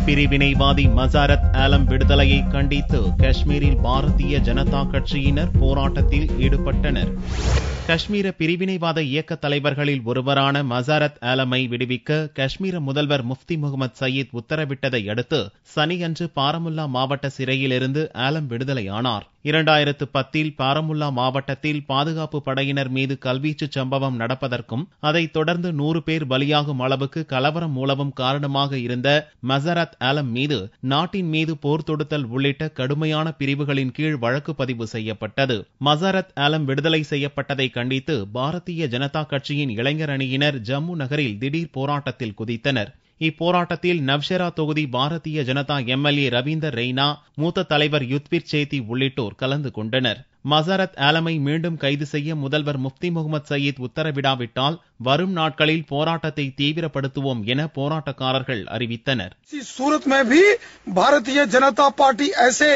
பிரிவினைவாதி மசாரத் ஆலம் விடுதலையை கண்டித்து காஷ்மீரில் பாரதிய ஜனதா கட்சியினர் போராட்டத்தில் ஈடுபட்டனர். காஷ்மீர பிரிவினைவாத இயக்க தலைவர்களில் ஒருவரான மசாரத் ஆலமை விடுவிக்க காஷ்மீர முதல்வர் முஃப்தி முகமது சயீத் உத்தரவிட்டதை அடுத்து சனியன்று பாரமுல்லா மாவட்ட சிறையிலிருந்து ஆலம் விடுதலையானார். 2010 பாரமுல்லா மாவட்டத்தில் பாதுகாப்பு படையினர் மீது கல்வீச்சு சம்பவம் நடப்பதற்கும் அதைத் தொடர்ந்து 100 பேர் பலியாகும் அளவுக்கு கலவரம் மூலவும் காரணமாக இருந்த மசாரத் ஆலம் மீது நாட்டின் மீது போர் தொடுத்தல் உள்ளிட்ட கடுமையான பிரிவுகளின் கீழ் வழக்கு பதிவு செய்யப்பட்டது. மசாரத் ஆலம் விடுதலை செய்யப்பட்டதை கண்டித்து பாரதிய ஜனதா கட்சியின் இளைஞர் அணியினர் ஜம்மு நகரில் திடீர் போராட்டத்தில் குதித்தனர். இப்போராட்டத்தில் நவ்ஷெரா தொகுதி பாரதிய ஜனதா எம்எல்ஏ ரவீந்தர் ரெய்னா, மூத்த தலைவர் யுத்வீர் சேத்தி உள்ளிட்டோர் கலந்து கொண்டனர். மசாரத் ஆலமை மீண்டும் கைது செய்ய முதல்வர் முஃப்தி முகமது சயீத் உத்தரவிடாவிட்டால் வரும் நாட்களில் போராட்டத்தை தீவிரப்படுத்துவோம் என போராட்டக்காரர்கள் அறிவித்தனர். सूरत में भी भारतीय जनता पार्टी ऐसे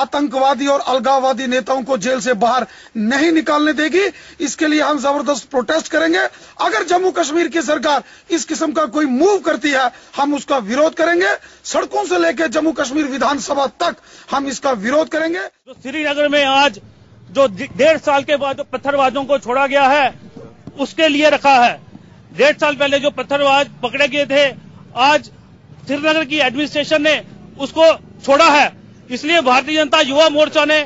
आतंकवादी और अलगाववादी नेताओं को जेल से बाहर नहीं निकालने देगी. इसके लिए हम जबरदस्त प्रोटेस्ट करेंगे. अगर जम्मू कश्मीर की सरकार इस किस्म का कोई मूव करती है, हम उसका विरोध करेंगे. सड़कों से लेकर जम्मू कश्मीर विधानसभा तक हम इसका विरोध करेंगे. श्रीनगर में आज जो 1.5 साल के बाद पत्थरबाजों को छोड़ा गया है, उसके लिए रखा है. 1.5 साल पहले जो पत्थरबाज पकड़े गए थे, आज श्रीनगर की एडमिनिस्ट्रेशन ने उसको छोड़ा है. इसलिए भारतीय जनता युवा मोर्चा ने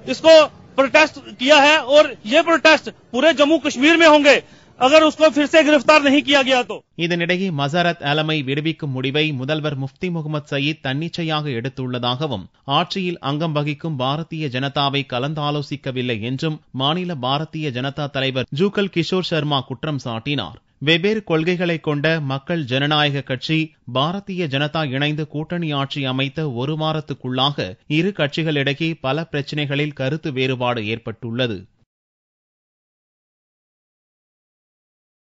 इसको प्रोटेस्ट किया है और ये प्रोटेस्ट पूरे जम्मू कश्मीर में होंगे अगर उसको फिर से गिरफ्तार नहीं किया गया तो. இதனிடையே மசாரத் ஆலமை விடுவிக்கும் முடிவை முதல்வர் முஃப்தி முகமது சயீத் தன்னிச்சையாக எடுத்துள்ளதாகவும் ஆட்சியில் அங்கம் வகிக்கும் பாரதிய ஜனதாவை கலந்தாலோசிக்கவில்லை என்றும் மாநில பாரதிய ஜனதா தலைவர் ஜூகல் கிஷோர் சர்மா குற்றம் சாட்டினார். வெவ்வேறு கொள்கைகளை கொண்ட மக்கள் ஜனநாயக கட்சி பாரதிய ஜனதா இணைந்து கூட்டணி ஆட்சி அமைத்த ஒரு வாரத்துக்குள்ளாக இரு கட்சிகளிடையே பல பிரச்சினைகளில் கருத்து வேறுபாடு ஏற்பட்டுள்ளது.